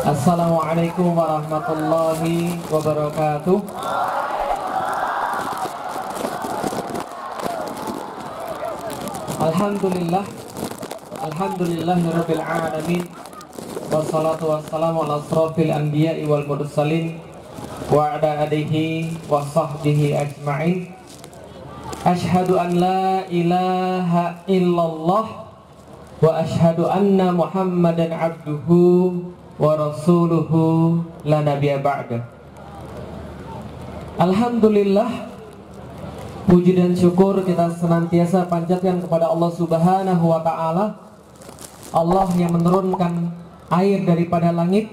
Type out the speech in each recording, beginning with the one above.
Assalamualaikum warahmatullahi wabarakatuh. Alhamdulillah, alhamdulillahirabbil alamin. Wassalatu wassalamu ala asrofil anbiya'i wal mursalin wa ala alihi wa sahbihi ajma'in. Ashhadu an la ilaha illallah wa ashhadu anna Muhammadan abduhu wa rasuluhu la nabiyya ba'da. Alhamdulillah, puji dan syukur kita senantiasa panjatkan kepada Allah Subhanahu wa ta'ala, Allah yang menurunkan air daripada langit,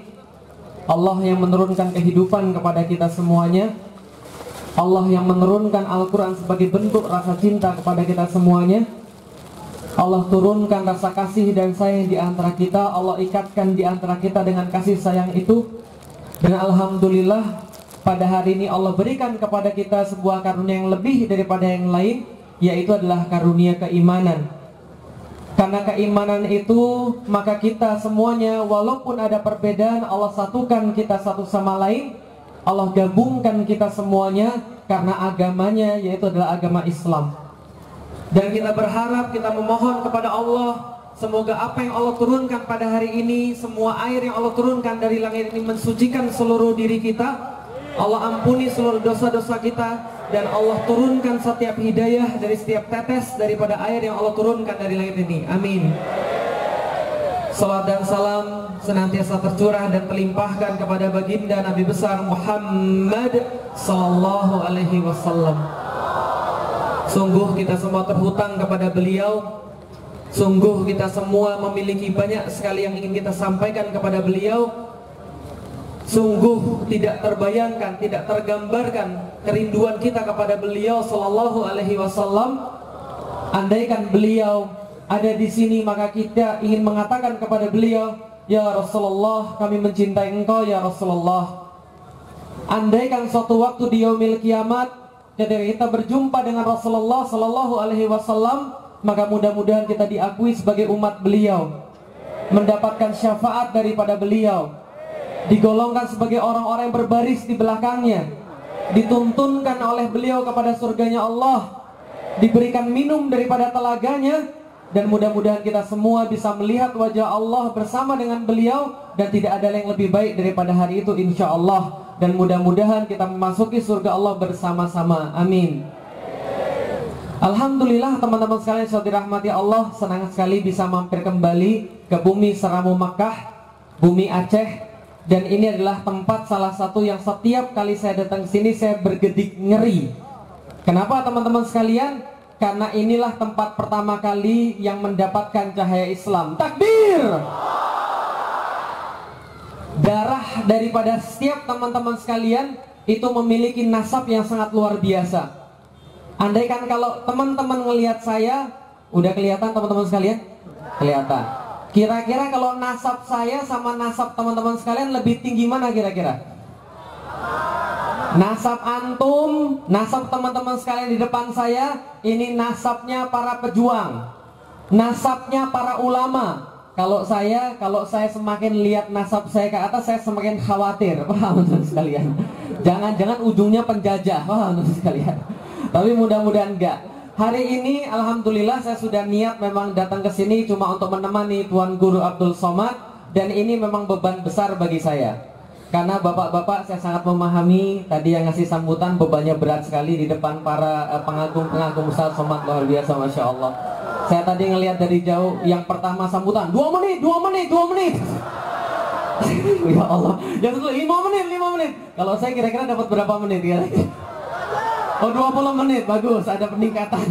Allah yang menurunkan kehidupan kepada kita semuanya, Allah yang menurunkan Al-Quran sebagai bentuk rasa cinta kepada kita semuanya. Allah turunkan rasa kasih dan sayang di antara kita. Allah ikatkan di antara kita dengan kasih sayang itu. Dan alhamdulillah, pada hari ini Allah berikan kepada kita sebuah karunia yang lebih daripada yang lain, yaitu adalah karunia keimanan. Karena keimanan itu, maka kita semuanya walaupun ada perbedaan, Allah satukan kita satu sama lain. Allah gabungkan kita semuanya karena agamanya, yaitu adalah agama Islam. Dan kita berharap, kita memohon kepada Allah, semoga apa yang Allah turunkan pada hari ini, semua air yang Allah turunkan dari langit ini mensucikan seluruh diri kita. Allah ampuni seluruh dosa-dosa kita, dan Allah turunkan setiap hidayah dari setiap tetes daripada air yang Allah turunkan dari langit ini. Amin. Salat dan salam senantiasa tercurah dan terlimpahkan kepada baginda Nabi besar Muhammad sallallahu alaihi wasallam. Sungguh kita semua terhutang kepada beliau. Sungguh kita semua memiliki banyak sekali yang ingin kita sampaikan kepada beliau. Sungguh tidak terbayangkan, tidak tergambarkan kerinduan kita kepada beliau sallallahu alaihi wasallam. Andaikan beliau ada di sini, maka kita ingin mengatakan kepada beliau, ya Rasulullah, kami mencintai engkau ya Rasulullah. Andaikan suatu waktu di yaumil kiamat, ketika kita berjumpa dengan Rasulullah sallallahu alaihi wasallam, maka mudah-mudahan kita diakui sebagai umat beliau, mendapatkan syafaat daripada beliau, digolongkan sebagai orang-orang yang berbaris di belakangnya, dituntunkan oleh beliau kepada surganya Allah, diberikan minum daripada telaganya. Dan mudah-mudahan kita semua bisa melihat wajah Allah bersama dengan beliau, dan tidak ada yang lebih baik daripada hari itu insya Allah. Dan mudah-mudahan kita memasuki surga Allah bersama-sama. Amin. Alhamdulillah teman-teman sekalian yang dirahmati Allah, senang sekali bisa mampir kembali ke bumi Seramu Makkah, bumi Aceh. Dan ini adalah tempat salah satu yang setiap kali saya datang ke sini saya bergedik ngeri. Kenapa teman-teman sekalian? Karena inilah tempat pertama kali yang mendapatkan cahaya Islam. Takbir! Darah daripada setiap teman-teman sekalian itu memiliki nasab yang sangat luar biasa. Andaikan kalau teman-teman ngelihat saya, udah kelihatan teman-teman sekalian? Kelihatan. Kira-kira kalau nasab saya sama nasab teman-teman sekalian lebih tinggi mana kira-kira? Nasab antum, nasab teman-teman sekalian di depan saya, ini nasabnya para pejuang, nasabnya para ulama. Kalau saya semakin lihat nasab saya ke atas, saya semakin khawatir. Paham teman sekalian? Jangan-jangan ujungnya penjajah, paham teman sekalian? Tapi mudah-mudahan enggak. Hari ini alhamdulillah saya sudah niat memang datang ke sini cuma untuk menemani Tuan Guru Abdul Somad, dan ini memang beban besar bagi saya. Karena bapak-bapak saya sangat memahami, tadi yang ngasih sambutan bebannya berat sekali di depan para pengagum-pengagum Ustaz Somad, luar biasa Masya Allah. Saya tadi ngelihat dari jauh, yang pertama sambutan 2 menit ya Allah. Yang kedua 5 menit. Kalau saya kira-kira dapat berapa menit ya? Oh 20 menit, bagus, ada peningkatan.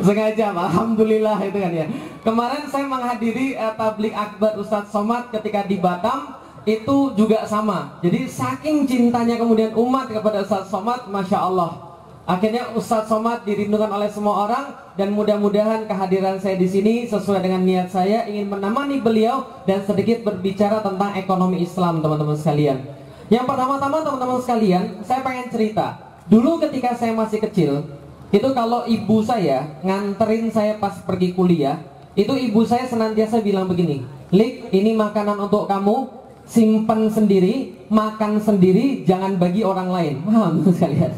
Setengah jam, alhamdulillah itu kan ya. Kemarin saya menghadiri tablik akbar Ustaz Somad ketika di Batam. Itu juga sama. Jadi saking cintanya kemudian umat kepada Ustaz Somad, Masya Allah, akhirnya Ustaz Somad dirindukan oleh semua orang. Dan mudah-mudahan kehadiran saya di sini sesuai dengan niat saya, ingin menemani beliau dan sedikit berbicara tentang ekonomi Islam teman-teman sekalian. Yang pertama-tama teman-teman sekalian, saya pengen cerita. Dulu ketika saya masih kecil, itu kalau ibu saya nganterin saya pas pergi kuliah, Itu ibu saya senantiasa bilang begini, Lik, ini makanan untuk kamu, simpan sendiri, makan sendiri, jangan bagi orang lain. Paham sekalian?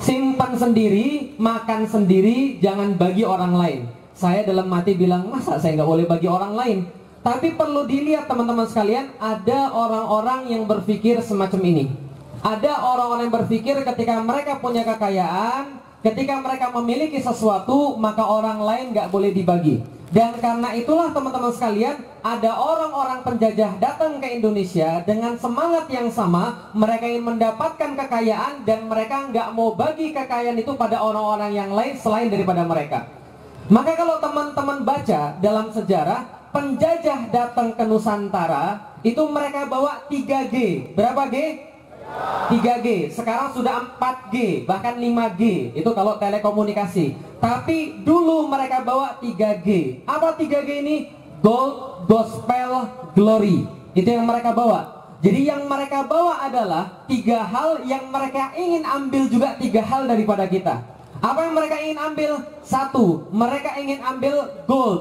Simpan sendiri, makan sendiri, jangan bagi orang lain. Saya dalam hati bilang, masa saya nggak boleh bagi orang lain? Tapi perlu dilihat teman-teman sekalian, ada orang-orang yang berpikir semacam ini. Ada orang-orang yang berpikir ketika mereka punya kekayaan, ketika mereka memiliki sesuatu, maka orang lain nggak boleh dibagi. Dan karena itulah teman-teman sekalian, ada orang-orang penjajah datang ke Indonesia dengan semangat yang sama. Mereka ingin mendapatkan kekayaan dan mereka nggak mau bagi kekayaan itu pada orang-orang yang lain selain daripada mereka. Maka kalau teman-teman baca dalam sejarah, penjajah datang ke Nusantara, itu mereka bawa 3G. Berapa G? 3G, sekarang sudah 4G, bahkan 5G. Itu kalau telekomunikasi. Tapi dulu mereka bawa 3G. Apa 3G ini? Gold, Gospel, Glory. Itu yang mereka bawa. Jadi yang mereka bawa adalah 3 hal yang mereka ingin ambil juga 3 hal daripada kita. Apa yang mereka ingin ambil? 1, mereka ingin ambil gold.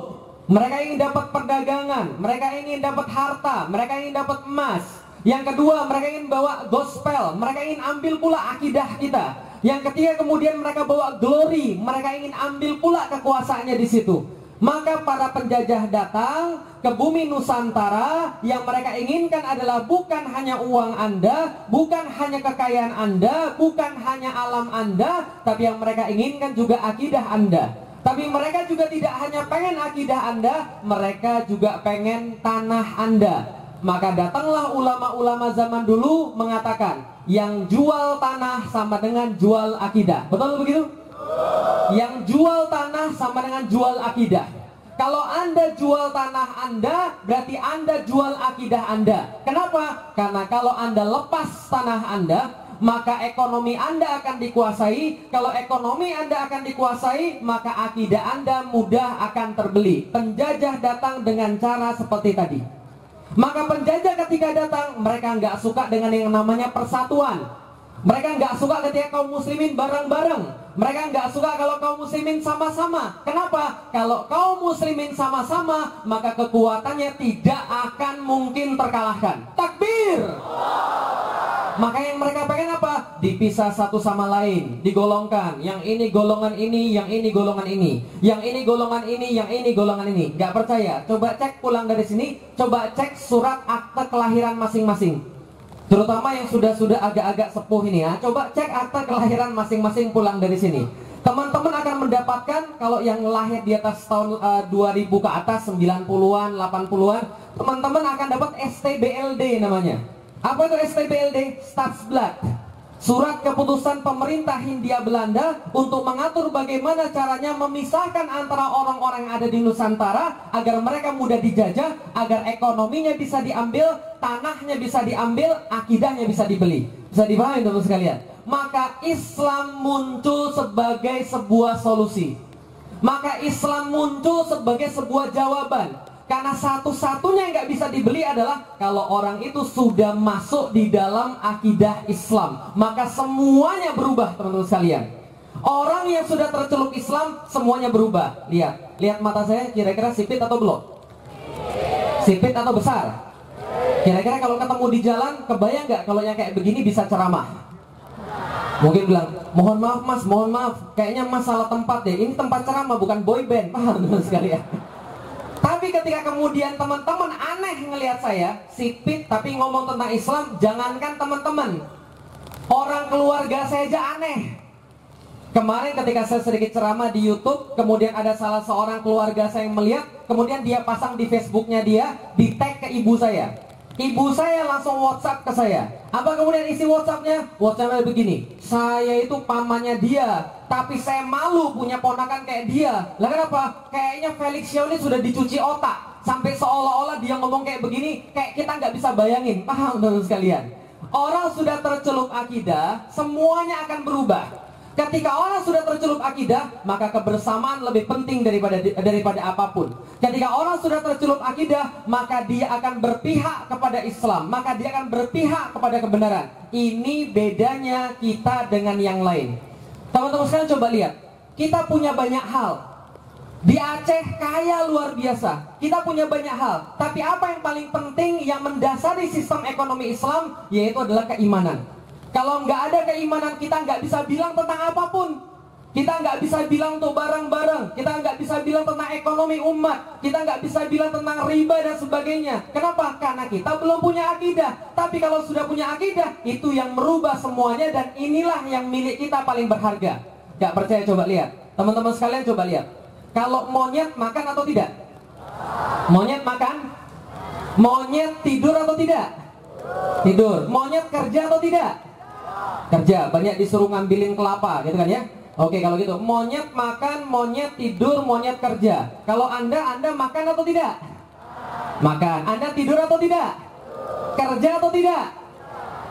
Mereka ingin dapat perdagangan, mereka ingin dapat harta, mereka ingin dapat emas. Yang kedua, mereka ingin bawa gospel, mereka ingin ambil pula akidah kita. Yang ketiga, kemudian mereka bawa glory, mereka ingin ambil pula kekuasaannya di situ. Maka para penjajah datang ke bumi Nusantara, yang mereka inginkan adalah bukan hanya uang Anda, bukan hanya kekayaan Anda, bukan hanya alam Anda, tapi yang mereka inginkan juga akidah Anda. Tapi mereka juga tidak hanya pengen akidah Anda, mereka juga pengen tanah Anda. Maka datanglah ulama-ulama zaman dulu mengatakan, yang jual tanah sama dengan jual akidah. Betul begitu? Yang jual tanah sama dengan jual akidah. Kalau Anda jual tanah Anda, berarti Anda jual akidah Anda. Kenapa? Karena kalau Anda lepas tanah Anda, maka ekonomi Anda akan dikuasai. Kalau ekonomi Anda akan dikuasai, maka akidah Anda mudah akan terbeli. Penjajah datang dengan cara seperti tadi. Maka penjajah ketika datang, mereka nggak suka dengan yang namanya persatuan. Mereka nggak suka ketika kaum muslimin bareng-bareng. Mereka nggak suka kalau kaum muslimin sama-sama. Kenapa? Kalau kaum muslimin sama-sama, maka kekuatannya tidak akan mungkin terkalahkan. Takbir! Maka yang mereka pengen apa? Dipisah satu sama lain, digolongkan. Yang ini golongan ini, yang ini golongan ini, yang ini golongan ini, yang ini golongan ini. Gak percaya? Coba cek pulang dari sini. Coba cek surat akte kelahiran masing-masing. Terutama yang sudah agak-agak sepuh ini ya. Coba cek akte kelahiran masing-masing pulang dari sini. Teman-teman akan mendapatkan, kalau yang lahir di atas tahun 2000 ke atas, 90-an, 80-an, teman-teman akan dapat STBLD namanya. Apa itu STBLD? Staatsblad, surat keputusan pemerintah Hindia Belanda untuk mengatur bagaimana caranya memisahkan antara orang-orang yang ada di Nusantara agar mereka mudah dijajah, agar ekonominya bisa diambil, tanahnya bisa diambil, akidahnya bisa dibeli. Bisa dipahami teman-teman sekalian? Maka Islam muncul sebagai sebuah solusi. Maka Islam muncul sebagai sebuah jawaban. Karena satu-satunya yang nggak bisa dibeli adalah kalau orang itu sudah masuk di dalam akidah Islam. Maka semuanya berubah teman-teman sekalian. Orang yang sudah tercelup Islam, semuanya berubah. Lihat mata saya, kira-kira sipit atau belum? Sipit atau besar? Kira-kira kalau ketemu di jalan, kebayang nggak kalau yang kayak begini bisa ceramah? Mungkin bilang, mohon maaf mas, mohon maaf, kayaknya mas salah tempat deh. Ini tempat ceramah, bukan boy band. Paham teman sekalian? Tapi ketika kemudian teman-teman aneh ngelihat saya sipit tapi ngomong tentang Islam, jangankan teman-teman, orang keluarga saya aja aneh. Kemarin ketika saya sedikit ceramah di YouTube, kemudian ada salah seorang keluarga saya yang melihat, kemudian dia pasang di Facebooknya dia, di tag ke ibu saya. Ibu saya langsung WhatsApp ke saya. Apa kemudian isi WhatsAppnya? WhatsAppnya begini, saya itu pamannya dia, tapi saya malu punya ponakan kayak dia. Lah kenapa? Kayaknya Felix Xiao ini sudah dicuci otak, sampai seolah-olah dia ngomong kayak begini, kayak kita nggak bisa bayangin. Paham teman sekalian? Orang sudah tercelup akidah, semuanya akan berubah. Ketika orang sudah tercelup akidah, maka kebersamaan lebih penting daripada apapun. Ketika orang sudah tercelup akidah, maka dia akan berpihak kepada Islam, maka dia akan berpihak kepada kebenaran. Ini bedanya kita dengan yang lain. Teman-teman sekalian coba lihat, kita punya banyak hal. Di Aceh kaya luar biasa. Kita punya banyak hal. Tapi apa yang paling penting yang mendasari sistem ekonomi Islam, yaitu adalah keimanan. Kalau nggak ada keimanan, kita nggak bisa bilang tentang apapun. Kita nggak bisa bilang untuk barang-barang. Kita nggak bisa bilang tentang ekonomi umat. Kita nggak bisa bilang tentang riba dan sebagainya. Kenapa? Karena kita belum punya akidah. Tapi kalau sudah punya akidah, itu yang merubah semuanya. Dan inilah yang milik kita paling berharga. Nggak percaya, coba lihat. Teman-teman sekalian coba lihat. Kalau monyet makan atau tidak? Monyet makan? Monyet tidur atau tidak? Tidur. Monyet kerja atau tidak? Kerja. Banyak disuruh ngambilin kelapa gitu kan ya. Oke, kalau gitu monyet makan, monyet tidur, monyet kerja. Kalau Anda makan atau tidak? Makan. Anda tidur atau tidak? Kerja atau tidak?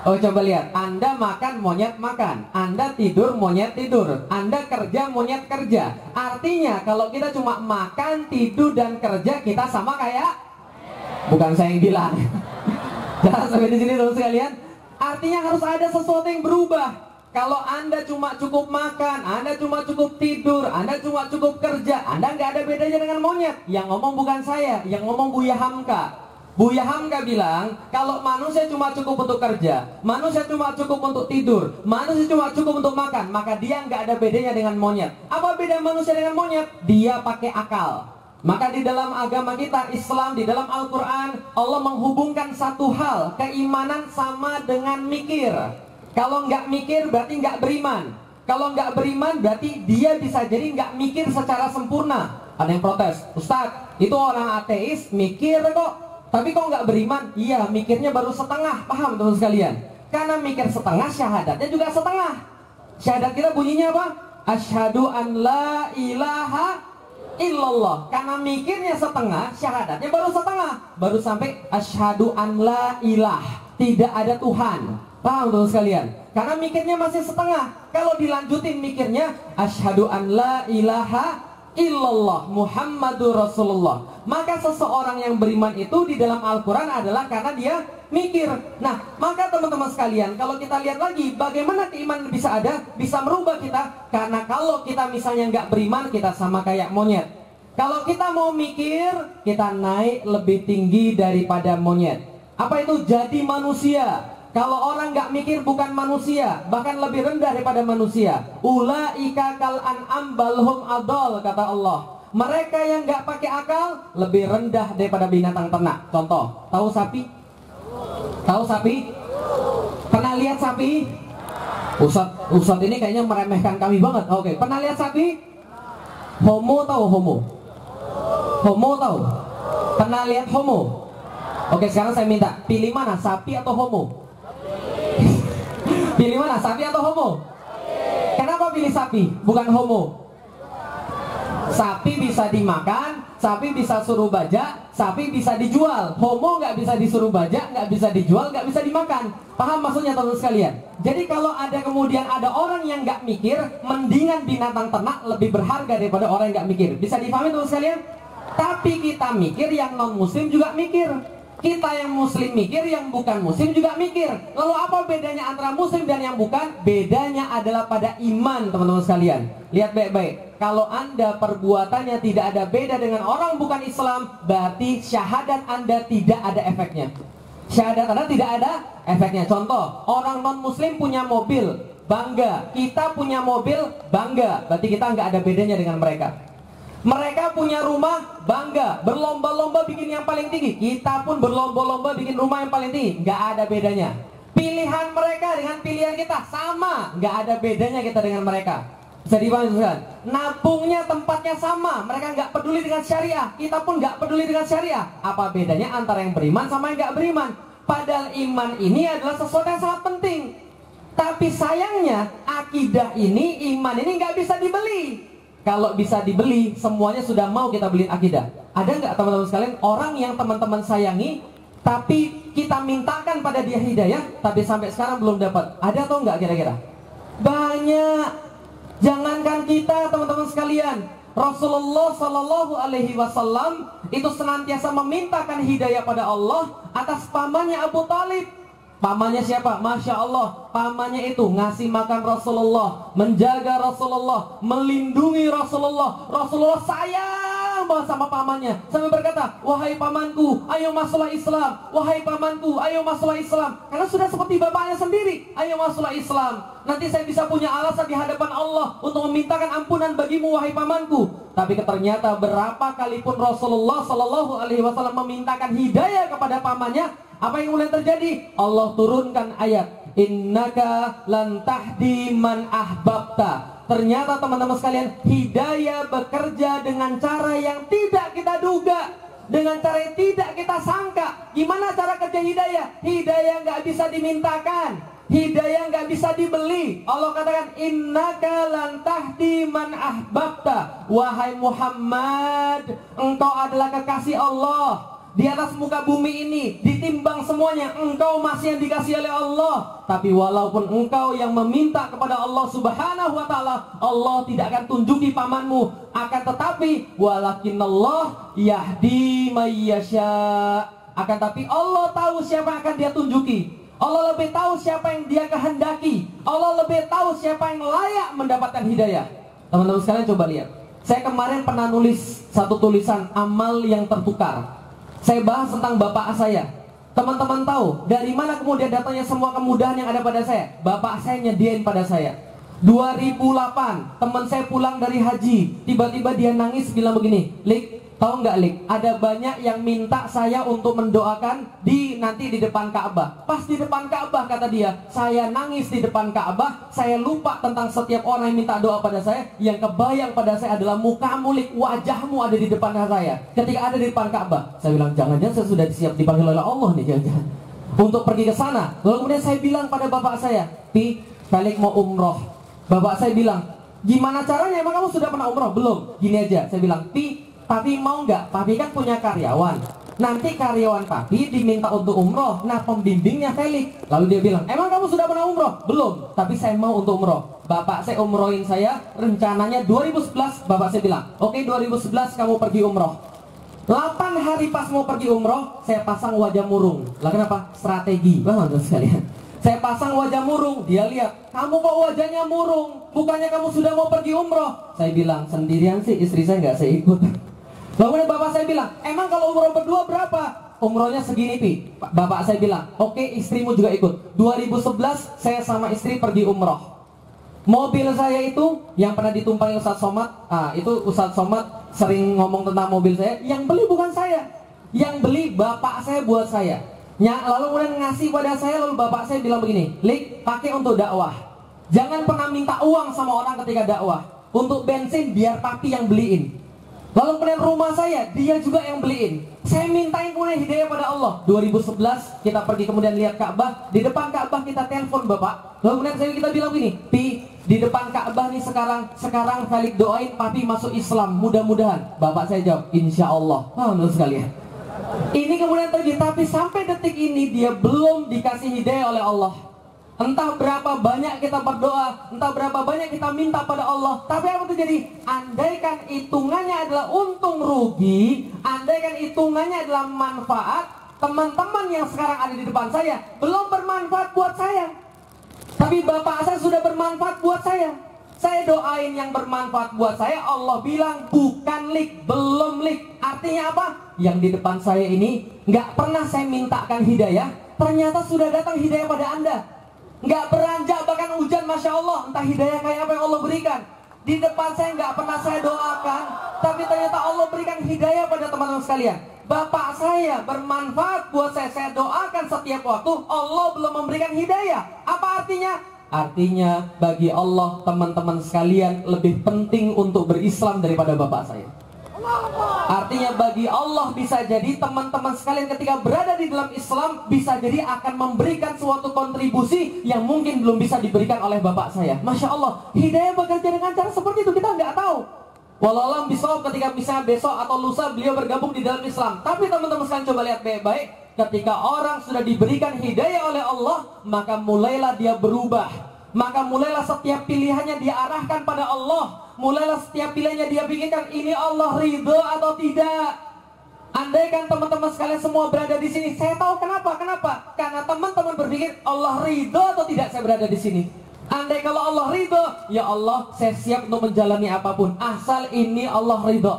Oh, coba lihat. Anda makan, monyet makan. Anda tidur, monyet tidur. Anda kerja, monyet kerja. Artinya kalau kita cuma makan, tidur, dan kerja, kita sama kayak? Bukan saya yang bilang. Jangan sampai di sini teman sekalian. Artinya harus ada sesuatu yang berubah. Kalau Anda cuma cukup makan, Anda cuma cukup tidur, Anda cuma cukup kerja, Anda nggak ada bedanya dengan monyet. Yang ngomong bukan saya, yang ngomong Buya Hamka. Buya Hamka bilang, kalau manusia cuma cukup untuk kerja, manusia cuma cukup untuk tidur, manusia cuma cukup untuk makan, maka dia nggak ada bedanya dengan monyet. Apa beda manusia dengan monyet? Dia pakai akal. Maka di dalam agama kita, Islam, di dalam Al-Quran, Allah menghubungkan satu hal, keimanan sama dengan mikir. Kalau nggak mikir berarti nggak beriman. Kalau nggak beriman berarti dia bisa jadi nggak mikir secara sempurna. Ada yang protes, Ustadz, itu orang ateis mikir kok. Tapi kok nggak beriman? Iya, mikirnya baru setengah. Paham teman sekalian? Karena mikir setengah, syahadatnya juga setengah. Syahadat kita bunyinya apa? Asyhadu an la ilaha illallah. Karena mikirnya setengah, syahadatnya baru setengah. Baru sampai asyhadu an la ilah, tidak ada Tuhan. Paham teman sekalian? Karena mikirnya masih setengah. Kalau dilanjutin mikirnya asyhadu an la ilaha illallah Muhammadur Rasulullah, maka seseorang yang beriman itu di dalam Al-Quran adalah karena dia mikir. Nah, maka teman-teman sekalian, kalau kita lihat lagi bagaimana keimanan bisa ada, bisa merubah kita. Karena kalau kita misalnya nggak beriman, kita sama kayak monyet. Kalau kita mau mikir, kita naik lebih tinggi daripada monyet. Apa itu? Jadi manusia. Kalau orang nggak mikir bukan manusia, bahkan lebih rendah daripada manusia. Ulaika kal an'am balhum adol, kata Allah. Mereka yang nggak pakai akal lebih rendah daripada binatang ternak. Contoh, tahu sapi? Tahu sapi? Pernah lihat sapi? Ustadz ini kayaknya meremehkan kami banget. Oke, pernah lihat sapi? Homo tahu homo? Homo tahu? Pernah lihat homo? Oke, sekarang saya minta pilih mana, sapi atau homo? Pilih mana, sapi atau homo? Kenapa pilih sapi, bukan homo? Sapi bisa dimakan, sapi bisa suruh bajak, sapi bisa dijual. Homo nggak bisa disuruh bajak, nggak bisa dijual, nggak bisa dimakan. Paham maksudnya teman sekalian? Jadi kalau ada kemudian ada orang yang nggak mikir, mendingan binatang ternak lebih berharga daripada orang yang nggak mikir. Bisa dipahami teman sekalian? Tapi kita mikir, yang non muslim juga mikir. Kita yang muslim mikir, yang bukan muslim juga mikir. Lalu apa bedanya antara muslim dan yang bukan? Bedanya adalah pada iman, teman-teman sekalian. Lihat baik-baik. Kalau Anda perbuatannya tidak ada beda dengan orang bukan Islam, berarti syahadat Anda tidak ada efeknya. Syahadat Anda tidak ada efeknya. Contoh, orang non muslim punya mobil, bangga. Kita punya mobil, bangga. Berarti kita nggak ada bedanya dengan mereka. Mereka punya rumah, bangga, berlomba-lomba bikin yang paling tinggi. Kita pun berlomba-lomba bikin rumah yang paling tinggi. Nggak ada bedanya. Pilihan mereka dengan pilihan kita sama, nggak ada bedanya kita dengan mereka. Bisa dipahami kan? Nabungnya tempatnya sama, mereka nggak peduli dengan syariah, kita pun nggak peduli dengan syariah. Apa bedanya antara yang beriman sama yang nggak beriman? Padahal iman ini adalah sesuatu yang sangat penting. Tapi sayangnya akidah ini, iman ini nggak bisa dibeli. Kalau bisa dibeli, semuanya sudah mau kita beli akidah. Ada nggak teman-teman sekalian orang yang teman-teman sayangi, tapi kita mintakan pada dia hidayah, tapi sampai sekarang belum dapat? Ada atau nggak kira-kira? Banyak. Jangankan kita teman-teman sekalian, Rasulullah Shallallahu Alaihi Wasallam itu senantiasa memintakan hidayah pada Allah atas pamannya Abu Talib. Pamannya siapa? Masya Allah, pamannya itu ngasih makan Rasulullah, menjaga Rasulullah, melindungi Rasulullah. Rasulullah sayang banget sama pamannya, sampai berkata, wahai pamanku, ayo masuklah Islam. Wahai pamanku, ayo masuklah Islam. Karena sudah seperti bapaknya sendiri, ayo masuklah Islam. Nanti saya bisa punya alasan di hadapan Allah untuk memintakan ampunan bagimu, wahai pamanku. Tapi ternyata berapa kali pun Rasulullah Shallallahu Alaihi Wasallam memintakan hidayah kepada pamannya, apa yang mulai terjadi? Allah turunkan ayat, innaka lan tahdi man ahbabta. Ternyata teman-teman sekalian, hidayah bekerja dengan cara yang tidak kita duga, dengan cara yang tidak kita sangka. Gimana cara kerja hidayah? Hidayah nggak bisa dimintakan, hidayah nggak bisa dibeli. Allah katakan, innaka lan tahdi man ahbabta. Wahai Muhammad, engkau adalah kekasih Allah. Di atas muka bumi ini, ditimbang semuanya, engkau masih yang dikasih oleh Allah. Tapi walaupun engkau yang meminta kepada Allah Subhanahu wa ta'ala, Allah tidak akan tunjuki pamanmu. Akan tetapi, walakinallah yahdi mayyasha. Akan tapi Allah tahu siapa yang akan dia tunjuki. Allah lebih tahu siapa yang dia kehendaki. Allah lebih tahu siapa yang layak mendapatkan hidayah. Teman-teman sekalian coba lihat. Saya kemarin pernah nulis satu tulisan amal yang tertukar. Saya bahas tentang bapak saya. Teman-teman tahu dari mana kemudian datangnya semua kemudahan yang ada pada saya? Bapak saya nyediain pada saya. 2008 teman saya pulang dari haji, tiba-tiba dia nangis bilang begini, Lik, tahu nggak Lik? Ada banyak yang minta saya untuk mendoakan nanti di depan Ka'bah. Pas di depan Ka'bah kata dia, saya nangis di depan Ka'bah. Saya lupa tentang setiap orang yang minta doa pada saya. Yang kebayang pada saya adalah mukamu Lik, wajahmu ada di depan saya ketika ada di depan Ka'bah. Saya bilang, jangan-jangan saya sudah siap dipanggil oleh Allah nih, jangan-jangan untuk pergi ke sana. Lalu kemudian saya bilang pada bapak saya, Pi, Kalik mau umroh. Bapak saya bilang, gimana caranya? Emang kamu sudah pernah umroh? Belum. Gini aja, saya bilang, Pi, Papi mau nggak? Papi kan punya karyawan. Nanti karyawan Papi diminta untuk umroh. Nah, pembimbingnya Felix. Lalu dia bilang, emang kamu sudah pernah umroh? Belum. Tapi saya mau untuk umroh. Bapak saya umrohin saya. Rencananya 2011. Bapak saya bilang, oke, 2011 kamu pergi umroh. 8 hari pas mau pergi umroh, saya pasang wajah murung. Lah kenapa? Strategi. Banget sekalian. Saya pasang wajah murung. Dia lihat, kamu kok wajahnya murung? Bukannya kamu sudah mau pergi umroh? Saya bilang, sendirian sih, istri saya nggak saya ikut. Lalu bapak saya bilang, emang kalau umroh berdua berapa? Umrohnya segini, Pi. Bapak saya bilang, oke, istrimu juga ikut. 2011 saya sama istri pergi umroh. Mobil saya itu yang pernah ditumpangi Ustadz Somad. Itu Ustadz Somad sering ngomong tentang mobil saya. Yang beli bukan saya, yang beli bapak saya buat saya. Lalu kemudian ngasih pada saya. Lalu bapak saya bilang begini, Lik, pakai untuk dakwah. Jangan pernah minta uang sama orang ketika dakwah. Untuk bensin biar papi yang beliin. Lalu kemudian rumah saya, dia juga yang beliin. Saya mintain kemudian hidayah pada Allah. 2011 kita pergi kemudian lihat Ka'bah. Di depan Ka'bah kita telepon bapak. Lalu kemudian kita bilang begini, Pi, di depan Ka'bah nih sekarang Felix doain Papi masuk Islam, mudah-mudahan. Bapak saya jawab, insya Allah. Menurut sekalian, ini kemudian terjadi. Tapi sampai detik ini dia belum dikasih hidayah oleh Allah. Entah berapa banyak kita berdoa, entah berapa banyak kita minta pada Allah, tapi apa terjadi? Andaikan hitungannya adalah untung rugi, andaikan hitungannya adalah manfaat, teman-teman yang sekarang ada di depan saya belum bermanfaat buat saya. Tapi bapak saya sudah bermanfaat buat saya. Saya doain yang bermanfaat buat saya, Allah bilang bukan Lik, belum Lik. Artinya apa? Yang di depan saya ini nggak pernah saya mintakan hidayah, ternyata sudah datang hidayah pada Anda. Nggak beranjak bahkan hujan, Masya Allah. Entah hidayah kayak apa yang Allah berikan. Di depan saya nggak pernah saya doakan, tapi ternyata Allah berikan hidayah pada teman-teman sekalian. Bapak saya bermanfaat buat saya doakan setiap waktu. Allah belum memberikan hidayah. Apa artinya? Artinya bagi Allah, teman-teman sekalian, lebih penting untuk berislam daripada bapak saya. Artinya bagi Allah bisa jadi teman-teman sekalian ketika berada di dalam Islam bisa jadi akan memberikan suatu kontribusi yang mungkin belum bisa diberikan oleh bapak saya. Masya Allah, hidayah bekerja dengan cara seperti itu, kita nggak tahu. Walau bisawab ketika misalnya besok atau lusa beliau bergabung di dalam Islam. Tapi teman-teman sekalian coba lihat baik-baik, ketika orang sudah diberikan hidayah oleh Allah, maka mulailah dia berubah. Maka mulailah setiap pilihannya dia arahkan pada Allah. Mulailah setiap pilihannya dia pikirkan, ini Allah ridho atau tidak. Andaikan teman-teman sekalian semua berada di sini, saya tahu kenapa. Karena teman-teman berpikir berpikir, Allah ridho atau tidak saya berada di sini? Andai kalau Allah ridho, ya Allah, saya siap untuk menjalani apapun, asal ini Allah ridho,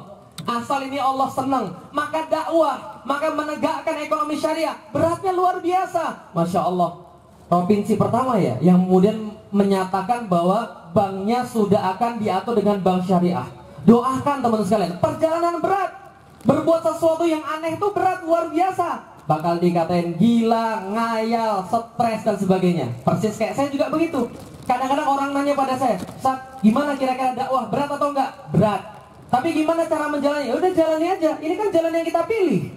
asal ini Allah senang. Maka dakwah, maka menegakkan ekonomi syariah, beratnya luar biasa. Masya Allah, provinsi pertama ya yang kemudian menyatakan bahwa banknya sudah akan diatur dengan bank syariah. Doakan teman-teman sekalian, perjalanan berat, berbuat sesuatu yang aneh itu berat luar biasa. Bakal dikatain gila, ngayal, stres dan sebagainya. Persis kayak saya juga begitu. Kadang-kadang orang nanya pada saya, Ustaz, gimana kira-kira dakwah, berat atau enggak? Berat. Tapi gimana cara menjalani? Ya udah jalani aja. Ini kan jalan yang kita pilih.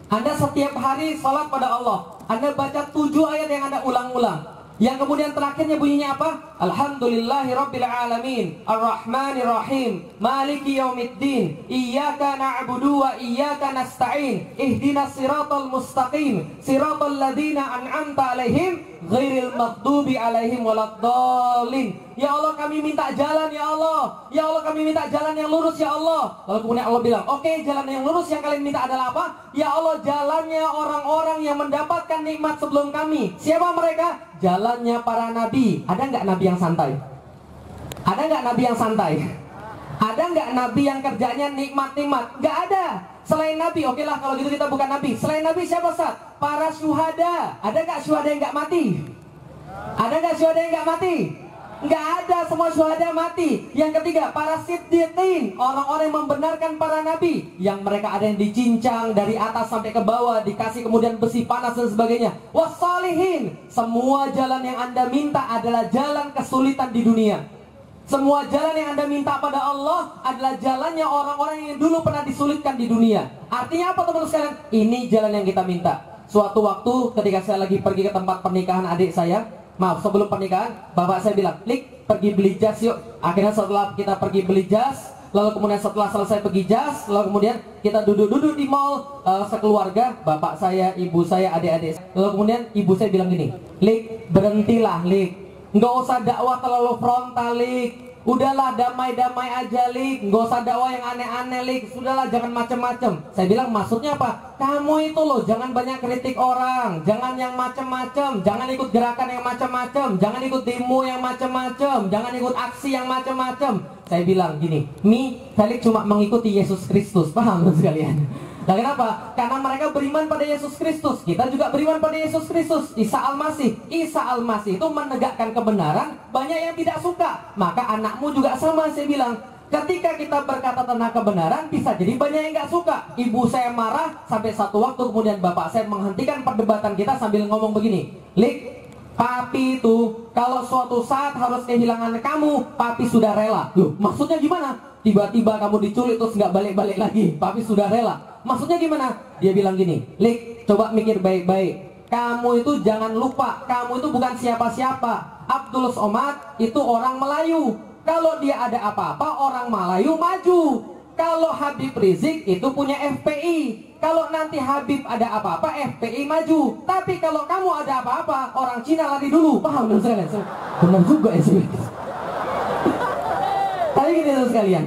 Anda setiap hari salat pada Allah, Anda baca 7 ayat yang Anda ulang-ulang. Yang kemudian terakhirnya bunyinya apa? Alhamdulillahirabbil alamin, arrahmanir rahim, maliki yaumiddin, iyyaka na'budu wa iyyaka nasta'in, ihdinas siratal mustaqim, siratal ladzina an'amta 'alaihim, ghairil maghdubi 'alaihim waladdallin. Ya Allah, kami minta jalan ya Allah. Ya Allah, kami minta jalan yang lurus ya Allah. Lalu kemudian Allah bilang, oke, jalan yang lurus yang kalian minta adalah apa? Ya Allah, jalannya orang-orang yang mendapatkan nikmat sebelum kami. Siapa mereka? Jalannya para nabi. Ada nggak nabi yang santai? Ada nggak nabi yang santai? Ada nggak nabi yang kerjanya nikmat-nikmat? Nggak ada. Selain nabi, oke lah kalau gitu kita bukan nabi. Selain nabi siapa, Ustaz? Para syuhada. Ada nggak syuhada yang nggak mati? Ada nggak syuhada yang nggak mati? Nggak ada, semua syuhada mati. Yang ketiga, para siddiqin, orang-orang yang membenarkan para nabi, yang mereka ada yang dicincang dari atas sampai ke bawah, dikasih kemudian besi panas dan sebagainya. Wassalihin, semua jalan yang Anda minta adalah jalan kesulitan di dunia. Semua jalan yang Anda minta pada Allah adalah jalannya orang-orang yang dulu pernah disulitkan di dunia. Artinya apa teman-teman sekalian? Ini jalan yang kita minta. Suatu waktu ketika saya lagi pergi ke tempat pernikahan adik saya, maaf, sebelum pernikahan, bapak saya bilang, Lik, pergi beli jas yuk. Akhirnya setelah kita pergi beli jas, lalu kemudian setelah selesai pergi jas, lalu kemudian kita duduk-duduk di mall sekeluarga, bapak saya, ibu saya, adik-adik. Lalu kemudian ibu saya bilang gini, Lik, berhentilah Lik, nggak usah dakwah terlalu frontal Lik. Udahlah, damai-damai aja Lik, nggak usah dakwah yang aneh-aneh Lik. Sudahlah, jangan macem-macem. Saya bilang, maksudnya apa? Kamu itu loh, jangan banyak kritik orang, jangan yang macem-macem, jangan ikut gerakan yang macem-macem, jangan ikut demo yang macem-macem, jangan ikut aksi yang macem-macem. Saya bilang gini, kalian cuma mengikuti Yesus Kristus, paham sekalian? Nah, kenapa? Karena mereka beriman pada Yesus Kristus, kita juga beriman pada Yesus Kristus. Isa Al-Masih itu menegakkan kebenaran, banyak yang tidak suka. Maka anakmu juga sama, saya bilang. Ketika kita berkata tentang kebenaran, bisa jadi banyak yang nggak suka. Ibu saya marah, sampai satu waktu kemudian bapak saya menghentikan perdebatan kita sambil ngomong begini, Lik, papi itu kalau suatu saat harus kehilangan kamu, papi sudah rela. Loh, maksudnya gimana? Tiba-tiba kamu diculik terus nggak balik-balik lagi, papi sudah rela. Maksudnya gimana? Dia bilang gini, Lik, coba mikir baik-baik. Kamu itu jangan lupa, kamu itu bukan siapa-siapa. Abdul Somad itu orang Melayu. Kalau dia ada apa-apa, orang Melayu maju. Kalau Habib Rizik itu punya FPI. Kalau nanti Habib ada apa-apa, FPI maju. Tapi kalau kamu ada apa-apa, orang Cina lari dulu. Paham dong sekalian? Benar juga ya sih. Tapi gini teman sekalian,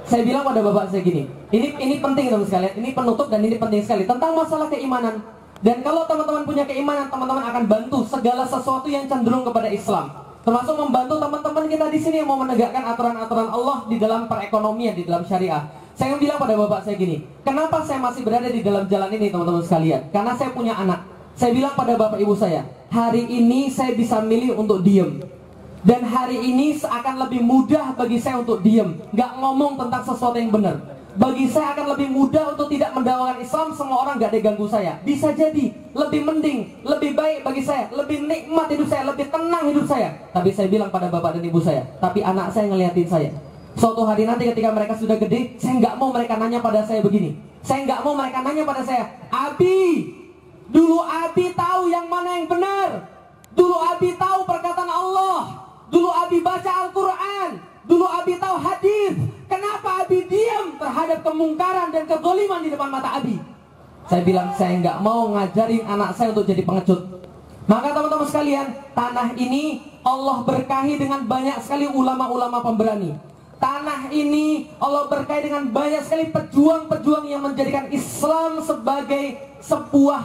saya bilang pada bapak saya gini, ini penting teman sekalian, ini penutup dan ini penting sekali tentang masalah keimanan. Dan kalau teman-teman punya keimanan, teman-teman akan bantu segala sesuatu yang cenderung kepada Islam, termasuk membantu teman-teman kita di sini yang mau menegakkan aturan-aturan Allah di dalam perekonomian, di dalam syariah. Saya bilang pada bapak saya gini, kenapa saya masih berada di dalam jalan ini teman-teman sekalian? Karena saya punya anak. Saya bilang pada bapak ibu saya, hari ini saya bisa milih untuk diem. Dan hari ini akan lebih mudah bagi saya untuk diem, nggak ngomong tentang sesuatu yang benar. Bagi saya akan lebih mudah untuk tidak mendakwakan Islam, semua orang gak ada ganggu saya. Bisa jadi lebih mending, lebih baik bagi saya, lebih nikmat hidup saya, lebih tenang hidup saya. Tapi saya bilang pada bapak dan ibu saya, tapi anak saya ngeliatin saya. Suatu hari nanti ketika mereka sudah gede, saya nggak mau mereka nanya pada saya begini. Saya nggak mau mereka nanya pada saya, Abi, dulu Abi tahu yang mana yang benar. Dulu Abi tahu perkataan Allah. Dulu Abi baca Al-Quran. Dulu Abi tahu hadis. Kenapa Abi diam terhadap kemungkaran dan kezaliman di depan mata Abi? Saya bilang, saya nggak mau ngajarin anak saya untuk jadi pengecut. Maka teman-teman sekalian, tanah ini Allah berkahi dengan banyak sekali ulama-ulama pemberani. Tanah ini Allah berkahi dengan banyak sekali pejuang-pejuang yang menjadikan Islam sebagai sebuah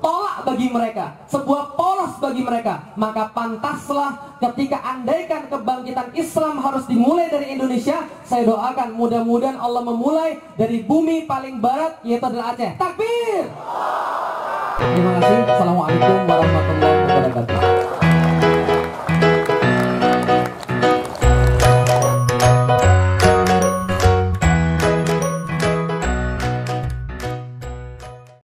tolak bagi mereka, sebuah poros bagi mereka. Maka pantaslah ketika andaikan kebangkitan Islam harus dimulai dari Indonesia, saya doakan mudah-mudahan Allah memulai dari bumi paling barat, yaitu adalah Aceh. Takbir. Terima kasih. Assalamualaikum warahmatullahi wabarakatuh.